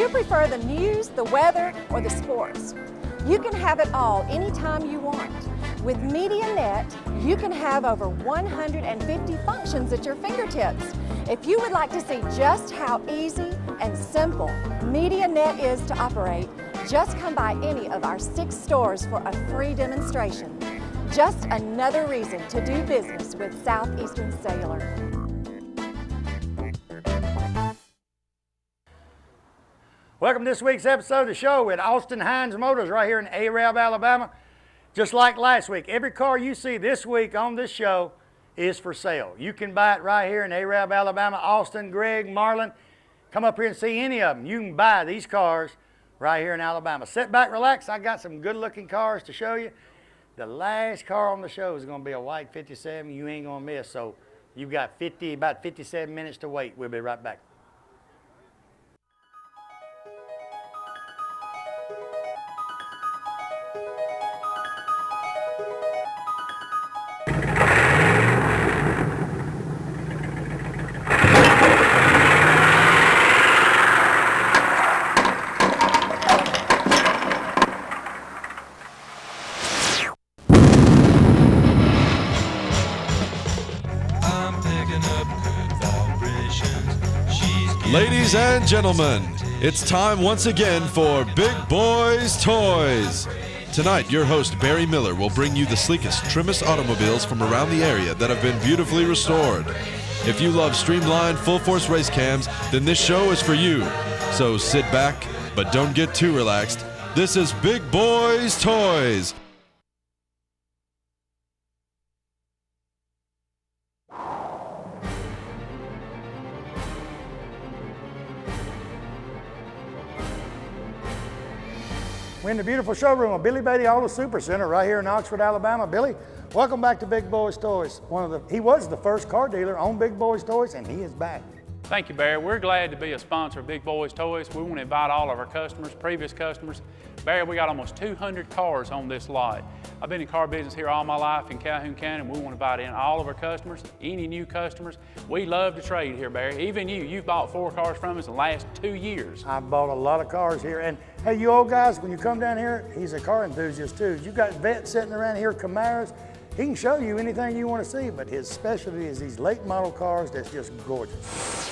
you prefer the news, the weather, or the sports? You can have it all anytime you want. With MediaNet, you can have over 150 functions at your fingertips. If you would like to see just how easy and simple MediaNet is to operate, just come by any of our 6 stores for a free demonstration. Just another reason to do business with Southeastern Cellular. Welcome to this week's episode of the show at Austin Hines Motors right here in Arab, Alabama. Just like last week, every car you see this week on this show is for sale. You can buy it right here in Arab, Alabama. Austin, Greg, Marlon, come up here and see any of them. You can buy these cars right here in Alabama. Sit back, relax. I got some good-looking cars to show you. The last car on the show is going to be a white 57. You ain't going to miss. So you've got about 57 minutes to wait. We'll be right back. Ladies and gentlemen, it's time once again for Big Boyz Toys. Tonight, your host Barry Miller will bring you the sleekest, trimmest automobiles from around the area that have been beautifully restored. If you love streamlined, full-force race cams, then this show is for you. So sit back, but don't get too relaxed. This is Big Boyz Toys. We're in the beautiful showroom of Billy Beatty Auto Super Center right here in Oxford, Alabama. Billy, welcome back to Big Boyz Toys. He was the first car dealer on Big Boyz Toys, and he is back. Thank you, Barry. We're glad to be a sponsor of Big Boyz Toys. We want to invite all of our customers, previous customers. Barry, we got almost 200 cars on this lot. I've been in car business here all my life in Calhoun County, and we want to invite in all of our customers, any new customers. We love to trade here, Barry. Even you've bought 4 cars from us in the last 2 years. I've bought a lot of cars here, and hey, you old guys, when you come down here, he's a car enthusiast too. You got vets sitting around here, Camaros. He can show you anything you want to see, but his specialty is these late model cars that's just gorgeous.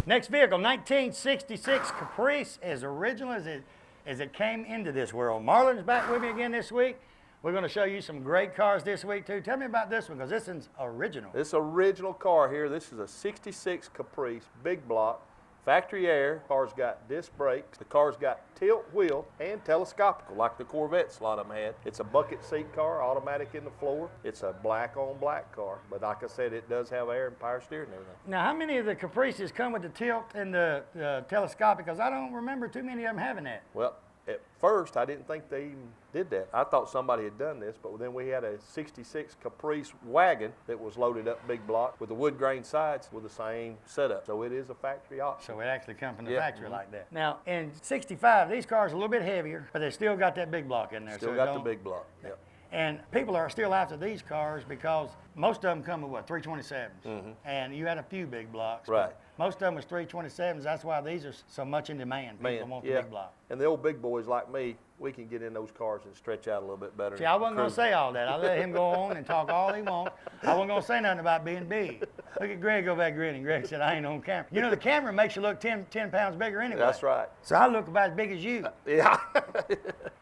Next vehicle, 1966 Caprice, as original as it came into this world. Marlon's back with me again this week. We're going to show you some great cars this week too. Tell me about this one, because this is original. This original car here, this is a 66 Caprice, big block, factory air. Car's got disc brakes. The car's got tilt wheel and telescopical, like the Corvettes a lot of them had. It's a bucket seat car, automatic in the floor. It's a black on black car, but like I said, it does have air and power steering and everything. Now, how many of the Caprices come with the tilt and the telescopic? Because I don't remember too many of them having that. Well, at first, I didn't think they even did that. I thought somebody had done this, but then we had a 66 Caprice wagon that was loaded up big block with the wood grain sides with the same setup. So it is a factory option. So it actually comes from the Yeah. factory like that. Now, in 65, these cars are a little bit heavier, but they still got that big block in there. Still so got the big block. Yep. And people are still after these cars because most of them come with what, 327s? And you had a few big blocks. but Right. Most of them was 327s. That's why these are so much in demand. People want the big block. And the old big boys like me, we can get in those cars and stretch out a little bit better. See, I wasn't going to say all that. I let him go on and talk all he wants. I wasn't going to say nothing about being big. Look at Greg over there grinning. Greg said, I ain't on camera. You know, the camera makes you look 10 pounds bigger anyway. That's right. So I look about as big as you. Yeah.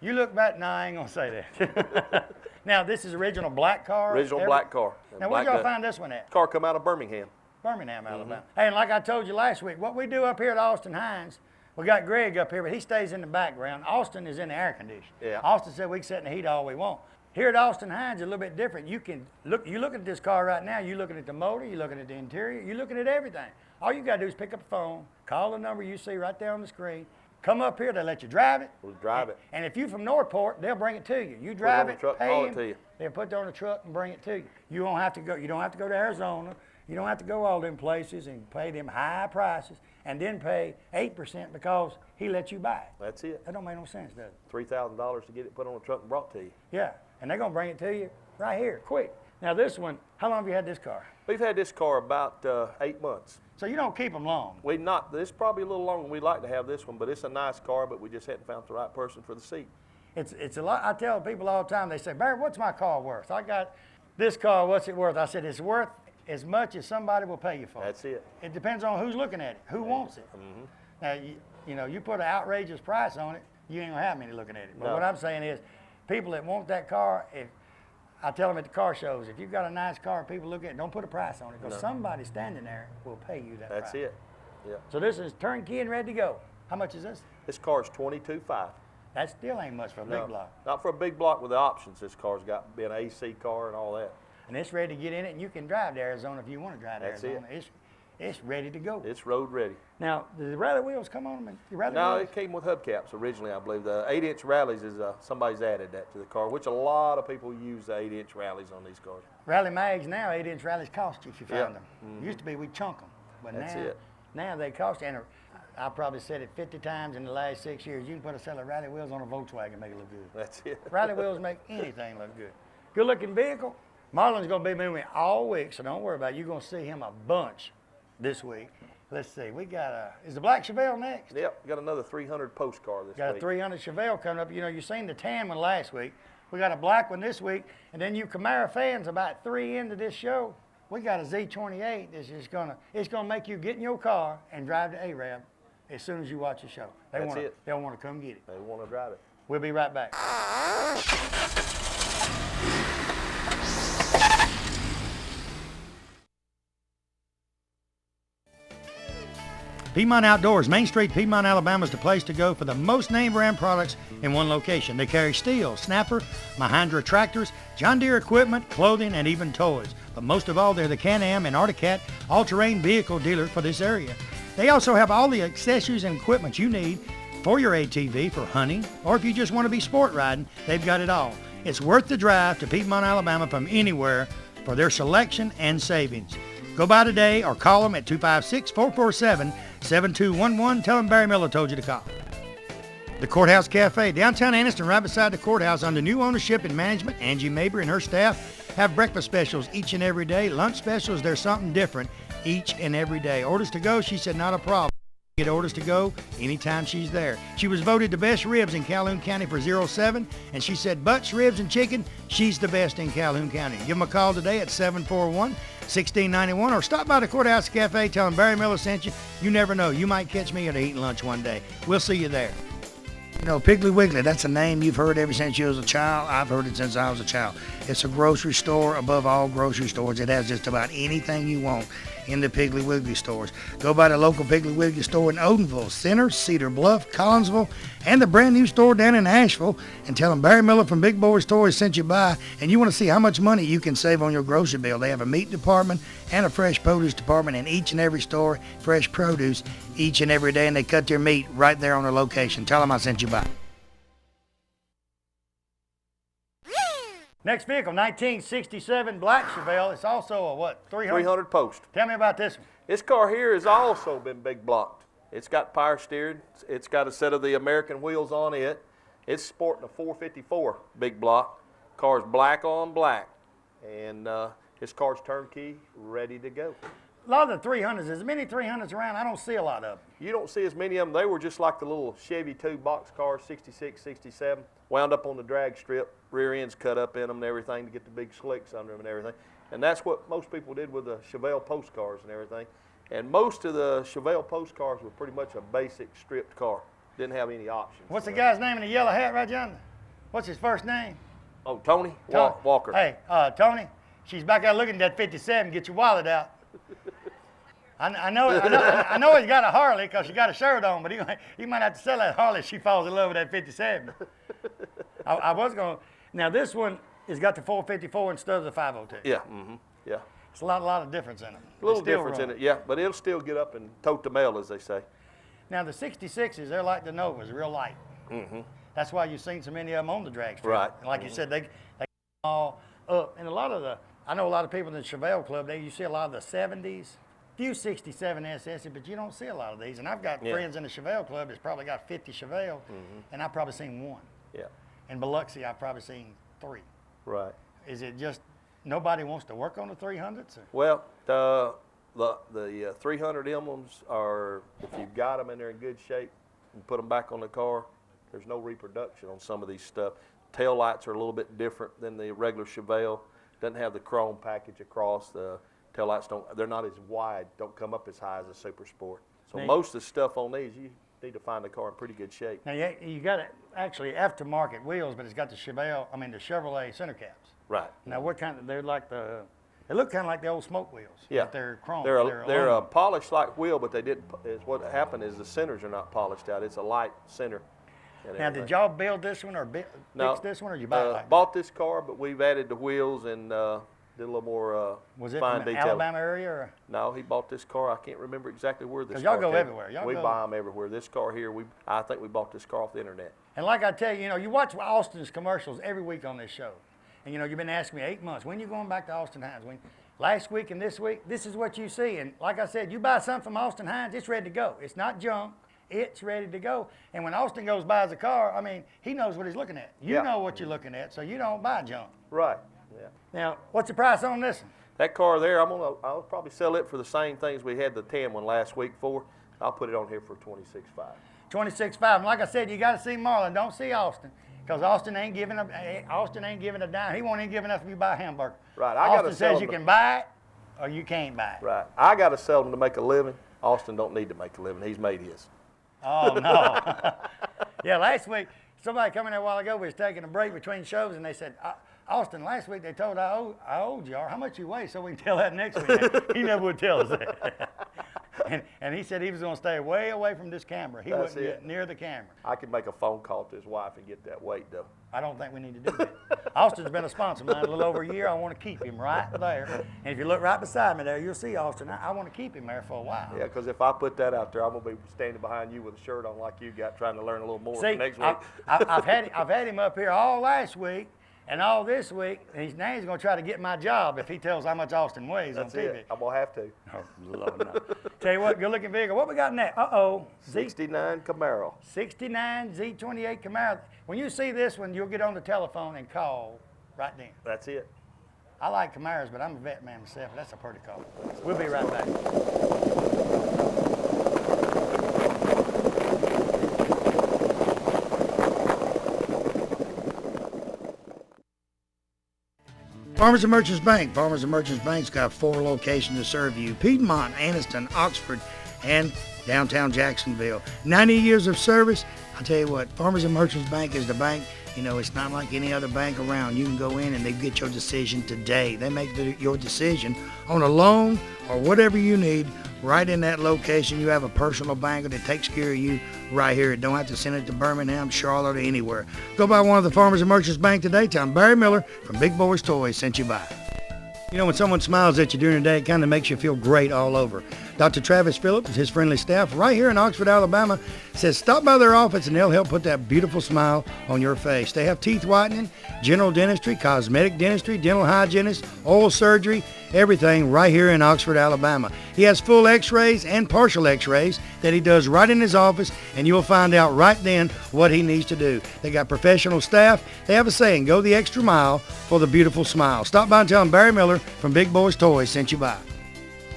You look about, no, I ain't going to say that. Now, this is original black car? Original black car. Now, where'd y'all find this one at? Car come out of Birmingham. Birmingham, Alabama. Hey, and like I told you last week, what we do up here at Austin Hines, we got Greg up here, but he stays in the background. Austin is in the air conditioning. Yeah. Austin said we can sit in the heat all we want. Here at Austin Hines, it's a little bit different. You looking at this car right now, you're looking at the motor, you're looking at the interior, you're looking at everything. All you got to do is pick up the phone, call the number you see right there on the screen, come up here, they'll let you drive it. We'll drive it. And if you're from Northport, they'll bring it to you. You drive it, truck, pay haul them, it to you. they'll put it on the truck and bring it to you. You don't have to go to Arizona You don't have to go all them places and pay them high prices and then pay 8% because he let you buy it. That's it. That don't make no sense, does it? $3,000 to get it put on a truck and brought to you. Yeah, and they're gonna bring it to you right here, quick. Now this one, how long have you had this car? We've had this car about 8 months. So you don't keep them long. This is probably a little longer than we'd like to have this one, but it's a nice car, but we just hadn't found the right person for the seat. It's a lot. I tell people all the time, they say, Barry, what's my car worth? I got this car, what's it worth? I said, it's worth as much as somebody will pay you for. That's it. It depends on who's looking at it, who wants it. Mm-hmm. Now, you know, you put an outrageous price on it, you ain't gonna have many looking at it. But No. what I'm saying is, people that want that car, if I tell them at the car shows, if you've got a nice car, people look at it, don't put a price on it, because somebody standing there will pay you that price. That's it. Yeah. So this is turnkey and ready to go. How much is this? This car's $22,500. That still ain't much for a big block. Not for a big block with the options. This car's got be an AC car and all that. And it's ready to get in it, and you can drive to Arizona if you want to drive to That's Arizona. It's ready to go. It's road ready. Now, do the rally wheels come on them? No, it came with hubcaps originally, I believe. The 8-inch rallies is somebody's added that to the car, which a lot of people use the 8-inch rallies on these cars. Rally mags now, 8-inch rallies cost you if you Yeah. found them. Used to be we'd chunk them, but That's now, it. now they cost you. And I probably said it 50 times in the last 6 years. You can put a set of rally wheels on a Volkswagen and make it look good. That's it. Rally wheels make anything look good. Good looking vehicle. Marlon's going to be moving all week, so don't worry about it. You're going to see him a bunch this week. Let's see. We got is the black Chevelle next? Yep, got another 300 postcard this Got a week. 300 Chevelle coming up. You know, you seen the tan one last week. We got a black one this week. And then you Camaro fans, about 3 into this show, we got a Z28 that's just it's gonna make you get in your car and drive to Arab as soon as you watch the show. That's it. They'll want to come get it. They want to drive it. We'll be right back. Piedmont Outdoors, Main Street, Piedmont, Alabama is the place to go for the most name brand products in one location. They carry Steel, Snapper, Mahindra tractors, John Deere equipment, clothing, and even toys. But most of all, they're the Can-Am and Arctic Cat all-terrain vehicle dealer for this area. They also have all the accessories and equipment you need for your ATV for hunting, or if you just want to be sport riding, they've got it all. It's worth the drive to Piedmont, Alabama from anywhere for their selection and savings. Go by today or call them at 256-447-7211. Tell them Barry Miller told you to call. The Courthouse Cafe, downtown Anniston, right beside the courthouse, under new ownership and management. Angie Mabry and her staff have breakfast specials each and every day. Lunch specials, there's something different each and every day. Orders to go, she said, not a problem. Get orders to go anytime she's there. She was voted the best ribs in Calhoun County for 07, and she said butts, ribs, and chicken, she's the best in Calhoun County. Give them a call today at 741-1691, or stop by the Courthouse Cafe, tell them Barry Miller sent you. You never know, you might catch me at eating lunch one day. We'll see you there. You know, Piggly Wiggly, that's a name you've heard ever since you was a child. I've heard it since I was a child. It's a grocery store above all grocery stores. It has just about anything you want in the Piggly Wiggly stores. Go by the local Piggly Wiggly store in Odenville, Center, Cedar Bluff, Collinsville, and the brand new store down in Asheville, and tell them Barry Miller from Big Boyz Toyz sent you by, and you want to see how much money you can save on your grocery bill. They have a meat department and a fresh produce department in each and every store, fresh produce each and every day, and they cut their meat right there on their location. Tell them I sent you by. Next vehicle, 1967 black Chevelle. It's also a what, 300 post. Tell me about this one. This car here has also been big blocked. It's got power steered. It's got a set of the American wheels on it. It's sporting a 454 big block. Car's black on black. And this car's turnkey, ready to go. A lot of the 300s, there's many 300s around. I don't see a lot of them. You don't see as many of them. They were just like the little Chevy 2 box cars, 66, 67, wound up on the drag strip, rear ends cut up in them and everything to get the big slicks under them and everything. And that's what most people did with the Chevelle post cars and everything. And most of the Chevelle post cars were pretty much a basic stripped car. Didn't have any options. What's the guy's name in the yellow hat right yonder? What's his first name? Oh, Tony? Tony. Walker. Hey, Tony, she's back there looking at that 57. Get your wallet out. I know he's got a Harley because she got a shirt on, but he might have to sell that Harley if she falls in love with that 57. I was going to. Now, this one has got the 454 instead of the 502. Yeah, yeah. It's a lot of difference in it. A little difference in it, yeah, but it'll still get up and tote the mail, as they say. Now, the 66s, they're like the Novas, real light. That's why you've seen so many of them on the drag strip. Right. And like you said, they all up. And a lot of the I know a lot of people in the Chevelle Club, you see a lot of the 70s, few 67 SS's, but you don't see a lot of these. And I've got friends in the Chevelle Club that's probably got 50 Chevelle, and I've probably seen one. Yeah. In Biloxi, I've probably seen 3. Right. Is it just nobody wants to work on the 300s? Well, the 300 emblems are, if you've got them and they're in good shape, and put them back on the car, there's no reproduction on some of these stuff. Tail lights are a little bit different than the regular Chevelle. Doesn't have the chrome package across. The tail lights they're not as wide, don't come up as high as a Super Sport. So most of the stuff on these, you need to find the car in pretty good shape. Now you got it actually aftermarket wheels, but it's got the Chevrolet center caps. Right. Now what kind of, they look kind of like the old smoke wheels. Yeah. But they're chrome. They're a polished like wheel, but they didn't. What happened is the centers are not polished out. It's a light center. Now, did y'all build this one or fix this one, or you buy it like bought this car, but we've added the wheels and did a little more Was it fine from the detail. Alabama area? Or? No, he bought this car. I can't remember exactly where this car y'all go came. everywhere. We buy them everywhere. This car here, I think we bought this car off the internet. And like I tell you, you watch Austin's commercials every week on this show. And, you've been asking me 8 months, when you going back to Austin Hines? Last week and this week, this is what you see. And like I said, you buy something from Austin Hines, it's ready to go. It's not junk. It's ready to go. And when Austin goes buys a car, he knows what he's looking at. You know what you're looking at, so you don't buy junk. Right. Yeah. Now, what's the price on this one? That car there, I'll probably sell it for the same things we had the tan one last week for. I'll put it on here for $26,500. $26,500. And like I said, you got to see Marlon. Don't see Austin, because Austin ain't giving a dime. He won't even give enough if you buy a hamburger. Right. Austin says you can buy it or you can't buy it. Right. I got to sell them to make a living. Austin don't need to make a living. He's made his. Oh, no. Yeah, last week, somebody come in there a while ago, we was taking a break between shows, and they said, Austin, last week they told I owed you, how much you weigh, so we can tell that next week. He never would tell us that. And he said he was going to stay way away from this camera. He wouldn't get near the camera. I could make a phone call to his wife and get that weight, though. I don't think we need to do that. Austin's been a sponsor of mine a little over a year. I want to keep him right there. And if you look right beside me there, you'll see Austin. I want to keep him there for a while. Yeah, because if I put that out there, I'm going to be standing behind you with a shirt on like you got, trying to learn a little more next week. I've had him up here all last week and all this week. And now he's going to try to get my job if he tells how much Austin weighs on TV. It. I'm going to have to. Oh, Lord, no. Tell you what, good-looking vehicle. What we got in that? Uh-oh. 69 Camaro. 69 Z28 Camaro. When you see this one, you'll get on the telephone and call right then. That's it. I like Camaros, but I'm a vet man myself. That's a pretty car. We'll be right back. Farmers and Merchants Bank. Farmers and Merchants Bank's got 4 locations to serve you: Piedmont, Anniston, Oxford, and downtown Jacksonville. 90 years of service. I'll tell you what, Farmers and Merchants Bank is the bank. It's not like any other bank around. You can go in and they get your decision today. They make your decision on a loan or whatever you need right in that location. You have a personal banker that takes care of you right here. Don't have to send it to Birmingham, Charlotte, or anywhere. Go by one of the Farmers and Merchants Bank today. Tell them Barry Miller from Big Boyz Toys sent you by. When someone smiles at you during the day, it kind of makes you feel great all over. Dr. Travis Phillips and his friendly staff right here in Oxford, Alabama, says stop by their office and they'll help put that beautiful smile on your face. They have teeth whitening, general dentistry, cosmetic dentistry, dental hygienist, oral surgery, everything right here in Oxford, Alabama. He has full x-rays and partial x-rays that he does right in his office, and you'll find out right then what he needs to do. They got professional staff. They have a saying, go the extra mile for the beautiful smile. Stop by and tell them Barry Miller from Big Boyz Toys sent you by.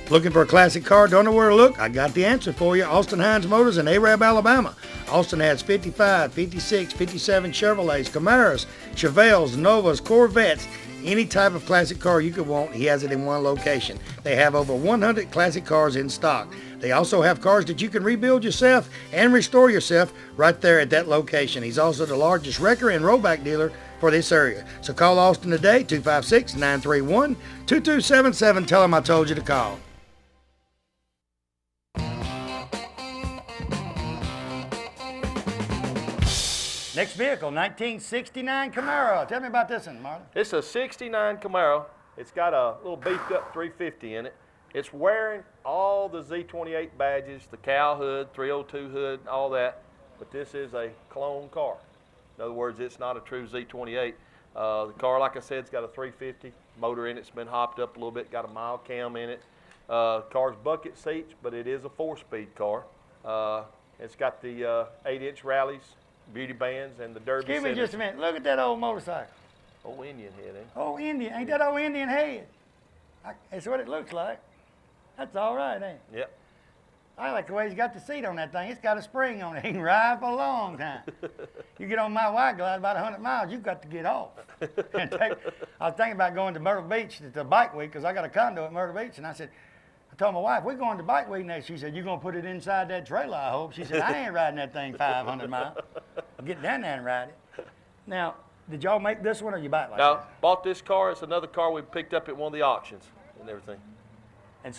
Looking for a classic car? Don't know where to look? I got the answer for you. Austin Hines Motors in Arab, Alabama. Austin has 55, 56, 57 Chevrolets, Camaros, Chevelles, Novas, Corvettes, any type of classic car you could want. He has it in one location. They have over 100 classic cars in stock. They also have cars that you can rebuild yourself and restore yourself right there at that location. He's also the largest wrecker and rollback dealer for this area. So call Austin today, 256-931-2277. Tell him I told you to call. Next vehicle, 1969 Camaro. Tell me about this one, Marlon. It's a 69 Camaro. It's got a little beefed up 350 in it. It's wearing all the Z28 badges, the cow hood, 302 hood, all that, but this is a clone car. In other words, it's not a true Z28. The car, like I said, it's got a 350 motor in it. It's been hopped up a little bit, got a mild cam in it. Car's bucket seats, but it is a 4-speed car. It's got the 8-inch rallies, beauty bands, and the derby Excuse me centers. just a minute. Look at that old motorcycle. Old Indian head, ain't it? Oh, Indian. Ain't that old Indian head? That's what it looks like. That's all right, ain't it? Yep. I like the way he's got the seat on that thing. It's got a spring on it. He can ride for a long time. You get on my white glide about 100 miles, you've got to get off. And I was thinking about going to Myrtle Beach to the bike week because I got a condo at Myrtle Beach. And I told my wife, we're going to bike week next. She said, you're going to put it inside that trailer, I hope. She said, I ain't riding that thing 500 miles. I'll get down there and ride it. Now, did y'all make this one or you buy it like No, that? bought this car. It's another car we picked up at one of the auctions and everything. And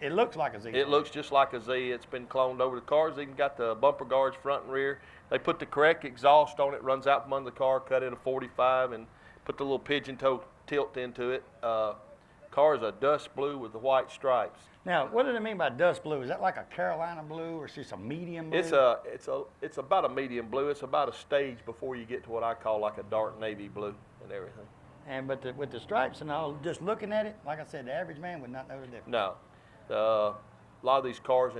it looks like a Z. It looks just like a Z. It's been cloned over. The car's even got the bumper guards front and rear. They put the correct exhaust on it, runs out from under the car, cut it a 45, and put the little pigeon toe tilt into it. Car is a dust blue with the white stripes. Now, what do they mean by dust blue? Is that like a Carolina blue or is it a medium blue? It's about a medium blue. It's about a stage before you get to what I call like a dark navy blue and everything. And with the stripes and all, just looking at it, like I said, the average man would not know the difference. No. A lot of these cars,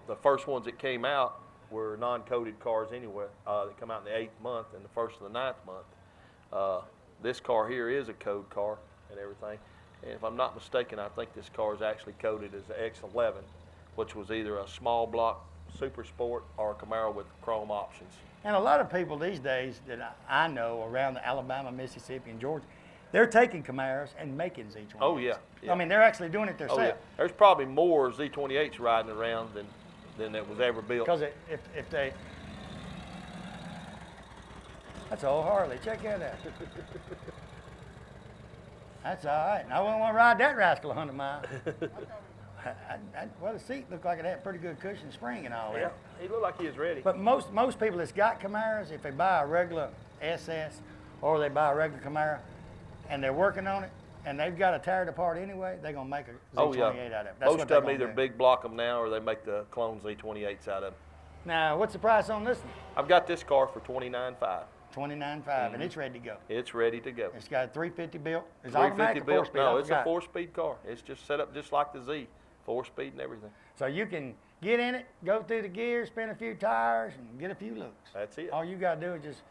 the first ones that came out were non-coated cars anyway. They come out in the 8th month and the first of the 9th month. This car here is a code car and everything. And if I'm not mistaken, I think this car is actually coded as the X11, which was either a small block Super Sport or a Camaro with chrome options. And a lot of people these days that I know around Alabama, Mississippi, and Georgia, they're taking Camaros and making Z28s. Oh, yeah. I mean, they're actually doing it themselves. Oh, yeah. There's probably more Z28s riding around than that was ever built. Because if they... That's old Harley. Check that out. That's all right. I wouldn't want to ride that rascal 100 miles. Well, the seat looked like it had pretty good cushion, spring and all that. Yeah, he looked like he was ready. But most people that's got Camaros, if they buy a regular SS or they buy a regular Camaro and they're working on it and they've got to tear it apart anyway, they're going to make a Z28 out of it. That's Most what of they're them gonna either do. big block them now or they make the clone Z28s out of them. Now, what's the price on this one? I've got this car for $29,500. $29,500, and it's ready to go. It's ready to go. It's got a 350 built. It's 350 automatic built. 4-speed. No, I it's a forgot. 4-speed car. It's just set up just like the Z, 4-speed and everything. So you can get in it, go through the gears, spin a few tires, and get a few looks. That's it. All you got to do is just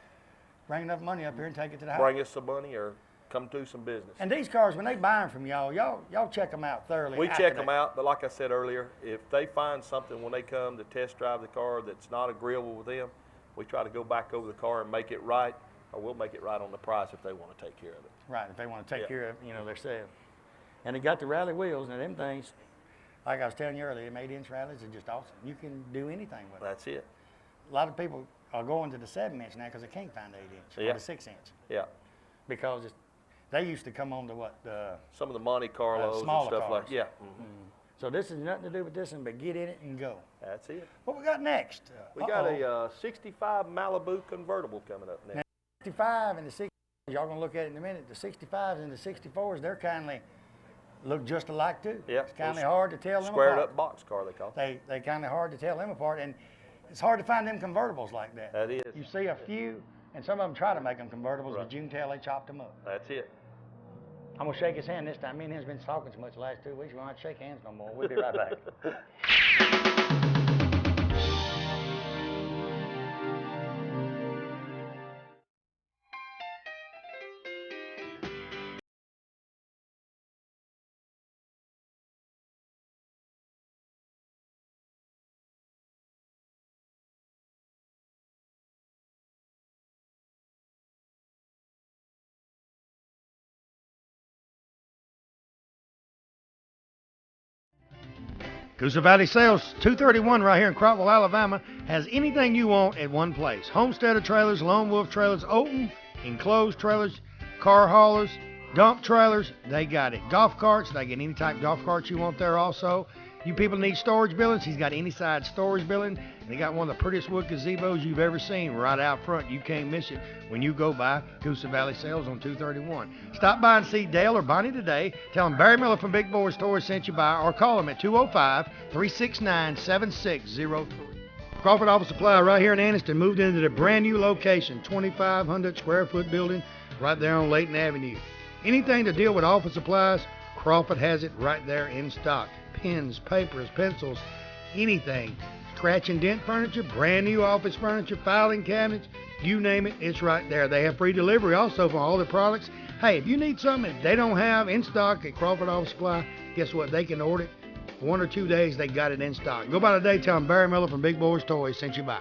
bring enough money up here and take it to the house. Bring us some money or come do some business. And these cars, when they buy them from y'all check them out thoroughly. We after check they- them out, but like I said earlier, if they find something when they come to test drive the car that's not agreeable with them, we try to go back over the car and make it right, or we'll make it right on the price if they want to take care of it. Right, if they want to take Yeah. care of, themselves. And they got the rally wheels, and them things, like I was telling you earlier, them 8-inch rallies are just awesome. You can do anything with them. That's it. A lot of people are going to the 7-inch now because they can't find the 8-inch Yeah. or the 6-inch Yeah. because they used to come on to what? Some of the Monte Carlos and smaller stuff like cars. yeah. So this has nothing to do with this one, but get in it and go. That's it. What we got next? We got a 65 Malibu convertible coming up next. 65 and the 60. Y'all gonna look at it in a minute. The 65s and the 64s, they're kindly look just alike too. Yeah. It's kind of hard to tell them Squared apart. up box car they call it. They kind of hard to tell them apart, and it's hard to find them convertibles like that. That is. You see a few, and some of them try to make them convertibles, Right. but you can tell they chopped them up. That's it. I'm gonna shake his hand this time. Me and him's been talking so much the last 2 weeks, we don't have to shake hands no more. We'll be right back. Coosa Valley Sales, 231 right here in Crockwell, Alabama, has anything you want at one place. Homesteader trailers, Lone Wolf trailers, open, enclosed trailers, car haulers, dump trailers, they got it. Golf carts, they get any type of golf carts you want there also. You people need storage buildings, he's got any side storage building. And they got one of the prettiest wood gazebos you've ever seen right out front. You can't miss it when you go by Coosa Valley Sales on 231. Stop by and see Dale or Bonnie today. Tell them Barry Miller from Big Boyz Toyz sent you by, or call them at 205-369-7603. Crawford Office Supply right here in Anniston moved into the brand new location, 2,500 square foot building right there on Layton Avenue. Anything to deal with office supplies, Crawford has it right there in stock. Pens, papers, pencils, anything. Scratch and dent furniture, brand new office furniture, filing cabinets, you name it, it's right there. They have free delivery also for all their products. Hey, if you need something that they don't have in stock at Crawford Office Supply, guess what? They can order it. 1 or 2 days, they got it in stock. Go by today, tell them Barry Miller from Big Boyz Toys sent you by.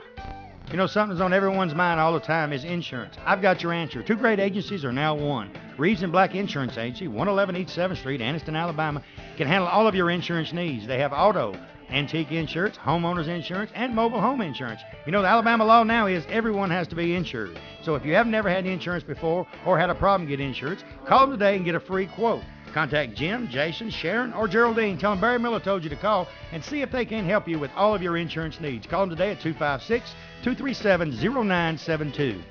You know, something that's on everyone's mind all the time is insurance. I've got your answer. 2 great agencies are now one. Reeves and Black Insurance Agency, 111 East 7th Street, Anniston, Alabama, can handle all of your insurance needs. They have auto, antique insurance, homeowners insurance, and mobile home insurance. You know, the Alabama law now is everyone has to be insured. So if you have never had insurance before or had a problem getting insurance, call them today and get a free quote. Contact Jim, Jason, Sharon, or Geraldine. Tell them Barry Miller told you to call and see if they can help you with all of your insurance needs. Call them today at 256-237-0972.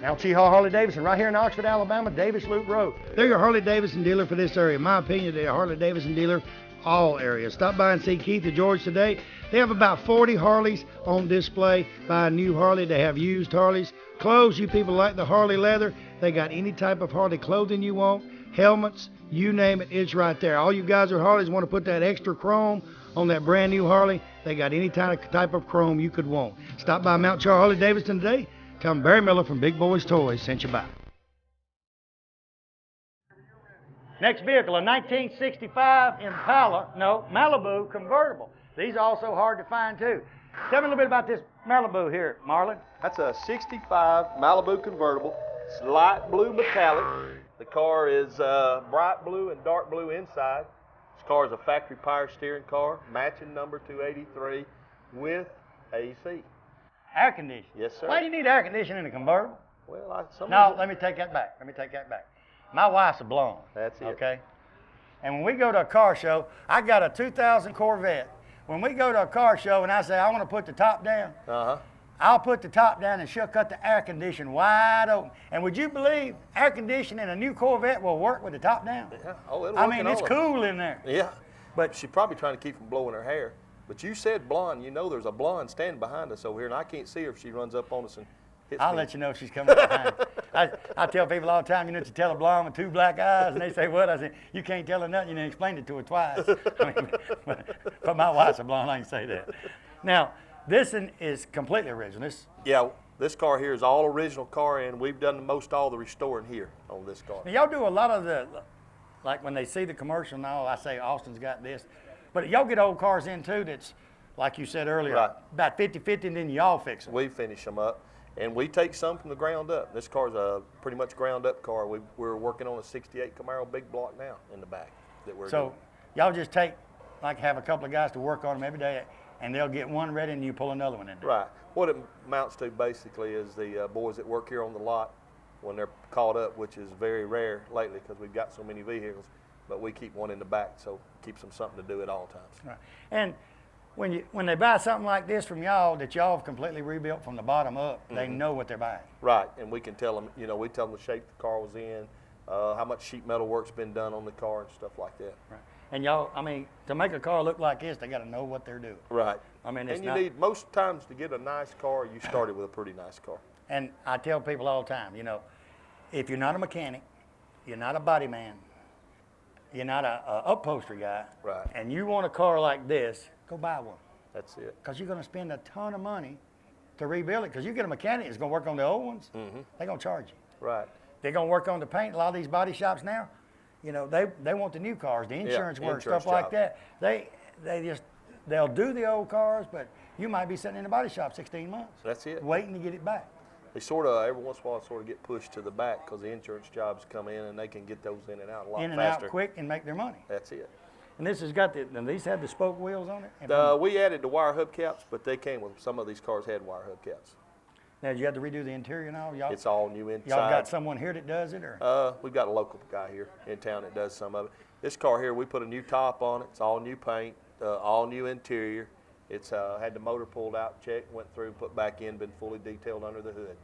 Now, Hall Harley-Davidson, right here in Oxford, Alabama, Davis Loop Road. They're your Harley-Davidson dealer for this area. In my opinion, they're a Harley-Davidson dealer all areas. Stop by and see Keith or George today. They have about 40 Harleys on display. Buy a new Harley. They have used Harleys. Clothes, you people like the Harley leather. They got any type of Harley clothing you want. Helmets, you name it, it's right there. All you guys with Harleys want to put that extra chrome on that brand new Harley. They got any type of chrome you could want. Stop by Mount Charles Harley-Davidson today. Tell them Barry Miller from Big Boyz Toys sent you by. Next vehicle, a 1965 Malibu convertible. These are also hard to find too. Tell me a little bit about this Malibu here, Marlon. That's a 65 Malibu convertible. It's light blue metallic. The car is bright blue and dark blue inside. This car is a factory power steering car, matching number 283 with AC. Air conditioning. Yes, sir. Why do you need air conditioning in a convertible? Well, Let me take that back. My wife's a blonde. That's it. Okay? And when we go to a car show, I got a 2000 Corvette. When we go to a car show and I say, I want to put the top down, I'll put the top down and she'll cut the air conditioning wide open. And would you believe air conditioning in a new Corvette will work with the top down? Yeah. Oh, it'll I work mean, in it's all of cool them. in there. Yeah. But she's probably trying to keep from blowing her hair. But you said blonde. You know there's a blonde standing behind us over here, and I can't see her if she runs up on us and hits me. I'll let you know if she's coming behind. I tell people all the time, you know, to tell a blonde with 2 black eyes, and they say, what? I say, you can't tell her nothing. You didn't explain it to her twice. I mean, but my wife's a blonde, I can say that. Now, this is completely original. This car here is all original car, and we've done most all the restoring here on this car. Now, y'all do a lot of the, like when they see the commercial now, I say Austin's got this. But y'all get old cars in too that's, like you said earlier, Right. about 50-50, and then y'all fix them. We finish them up, and we take some from the ground up. This car's a pretty much ground up car. We're working on a 68 Camaro big block now in the back that we're doing. So y'all just have a couple of guys to work on them every day, and they'll get one ready, and you pull another one in there. Right. What it amounts to basically is the boys that work here on the lot, when they're caught up, which is very rare lately because we've got so many vehicles, but we keep one in the back, so it keeps them something to do at all times. Right. And when they buy something like this from y'all that y'all have completely rebuilt from the bottom up, they know what they're buying. Right, and we can tell them, we tell them the shape the car was in, how much sheet metal work's been done on the car and stuff like that. Right. And y'all, I mean, to make a car look like this, they got to know what they're doing. Right. I mean, and you need, most times to get a nice car, you started with a pretty nice car. And I tell people all the time, if you're not a mechanic, you're not a body man, you're not a upholstery guy, right, and you want a car like this, go buy one. That's it. Because you're going to spend a ton of money to rebuild it. Because you get a mechanic that's going to work on the old ones, they're going to charge you. Right. They're going to work on the paint. A lot of these body shops now, they want the new cars, the insurance work, stuff like that. They'll do the old cars, but you might be sitting in the body shop 16 months. That's it. Waiting to get it back. They every once in a while, get pushed to the back because the insurance jobs come in and they can get those in and out a lot faster. In and out quick and make their money. That's it. And this has got and these have the spoke wheels on it? We added the wire hubcaps, but they came with, some of these cars had wire hubcaps. Now, did you have to redo the interior and all? It's all new inside. Y'all got someone here that does it, or? We've got a local guy here in town that does some of it. This car here, we put a new top on it. It's all new paint, all new interior. It's had the motor pulled out, checked, went through, put back in, been fully detailed under the hood.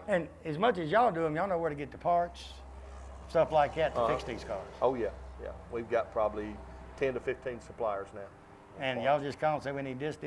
And as much as y'all do them, y'all know where to get the parts, stuff like that to fix these cars. Oh, yeah. We've got probably 10 to 15 suppliers now And y'all just call and say we need this,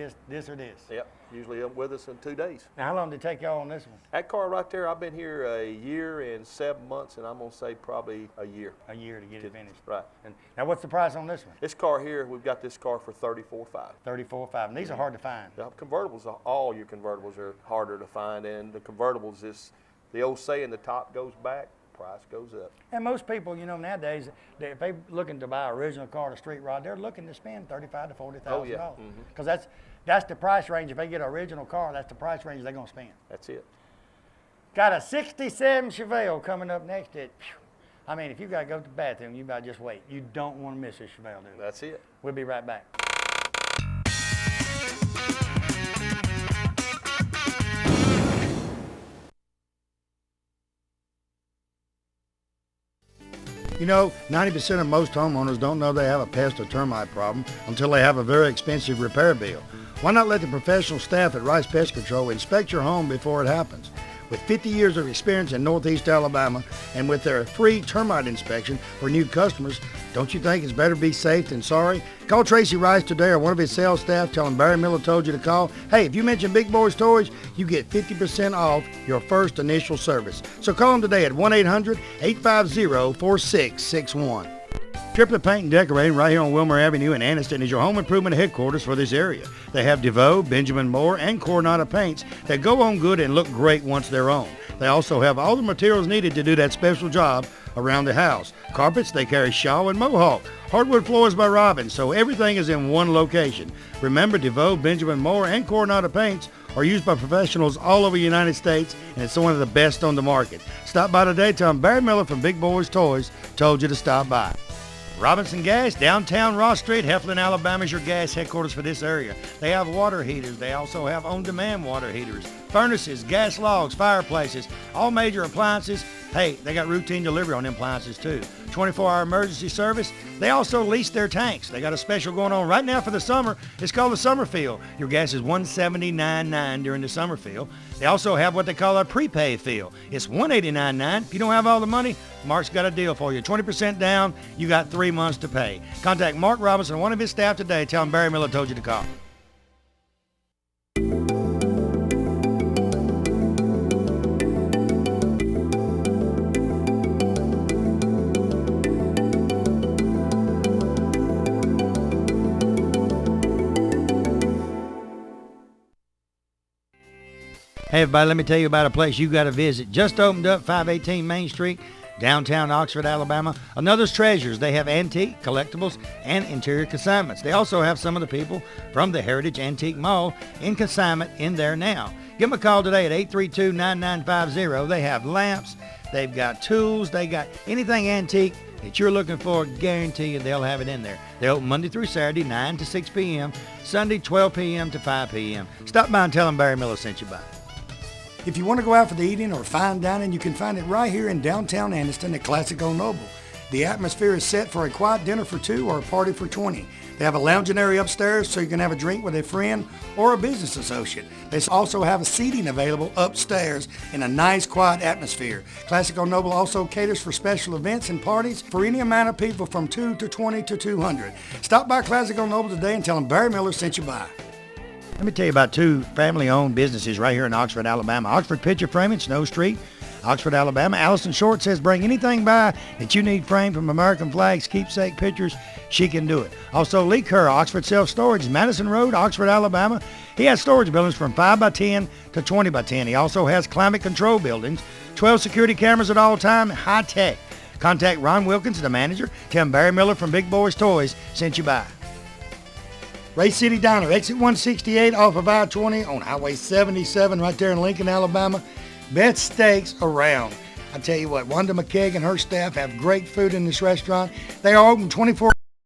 or this. Yep, usually up with us in 2 days. Now, how long did it take y'all on this one? That car right there, I've been here a year and 7 months, and I'm going to say probably a year. A year to get it finished. Right. And now, what's the price on this one? This car here, we've got this car for $34,500. $34,500. And these are hard to find. Now, convertibles, all your convertibles are harder to find, and the convertibles is the old saying, the top goes back, price goes up. And most people, you know, nowadays, if they're looking to buy an original car to street rod, they're looking to spend $35,000 to $40,000. Oh, yeah. Because that's the price range. If they get an original car, that's the price range they're going to spend. That's it. Got a 67 Chevelle coming up next to it. I mean, if you got to go to the bathroom, you better just wait. You don't want to miss this Chevelle, do you? That's it. We'll be right back. You know, 90% of most homeowners don't know they have a pest or termite problem until they have a very expensive repair bill. Why not let the professional staff at Rice Pest Control inspect your home before it happens? With 50 years of experience in Northeast Alabama and with their free termite inspection for new customers, don't you think it's better to be safe than sorry? Call Tracy Rice today or one of his sales staff. Tell him Barry Miller told you to call. Hey, if you mention Big Boyz Toys, you get 50% off your first initial service. So call them today at 1-800-850-4661. Triplett Paint and Decorating right here on Wilmer Avenue in Anniston is your home improvement headquarters for this area. They have DeVoe, Benjamin Moore, and Coronado paints that go on good and look great once they're on. They also have all the materials needed to do that special job around the house. Carpets, they carry Shaw and Mohawk. Hardwood floors by Robbins, so everything is in one location. Remember, DeVoe, Benjamin Moore, and Coronado paints are used by professionals all over the United States, and it's one of the best on the market. Stop by today. Tell them Barry Miller from Big Boyz Toys told you to stop by. Robinson Gas, downtown Ross Street, Heflin, Alabama is your gas headquarters for this area. They have water heaters. They also have on-demand water heaters, furnaces, gas logs, fireplaces, all major appliances. Hey, they got routine delivery on them appliances too. 24-hour emergency service. They also lease their tanks. They got a special going on right now for the summer. It's called the Summer Fill. Your gas is $179.9 during the summer fill. They also have what they call a prepaid fill. It's $189.9. If you don't have all the money, Mark's got a deal for you. 20% down, you got 3 months to pay. Contact Mark Robinson or one of his staff today. Tell him Barry Miller told you to call. Hey everybody, let me tell you about a place you got to visit. Just opened up, 518 Main Street, downtown Oxford, Alabama. Another's Treasures. They have antique, collectibles, and interior consignments. They also have some of the people from the Heritage Antique Mall in consignment in there now. Give them a call today at 832-9950. They have lamps, they've got tools, they got anything antique that you're looking for, guarantee you they'll have it in there. They open Monday through Saturday, 9 to 6 p.m., Sunday, 12 p.m. to 5 p.m. Stop by and tell them Barry Miller sent you by. If you want to go out for the eating or fine dining, you can find it right here in downtown Anniston at Classic Old Noble. The atmosphere is set for a quiet dinner for 2 or a party for 20. They have a lounging area upstairs so you can have a drink with a friend or a business associate. They also have a seating available upstairs in a nice quiet atmosphere. Classic Old Noble also caters for special events and parties for any amount of people from 2 to 20 to 200. Stop by Classic Old Noble today and tell them Barry Miller sent you by. Let me tell you about 2 family-owned businesses right here in Oxford, Alabama. Oxford Picture Framing, Snow Street, Oxford, Alabama. Allison Short says bring anything by that you need framed from American flags, keepsake pictures. She can do it. Also, Lee Kerr, Oxford Self-Storage, Madison Road, Oxford, Alabama. He has storage buildings from 5 by 10 to 20 by 10. He also has climate control buildings, 12 security cameras at all time, high tech. Contact Ron Wilkins, the manager. Tell him Barry Miller from Big Boyz Toys sent you by. Ray City Diner, exit 168 off of I-20 on Highway 77 right there in Lincoln, Alabama. Best steaks around. I tell you what, Wanda McKeag and her staff have great food in this restaurant. They are open 24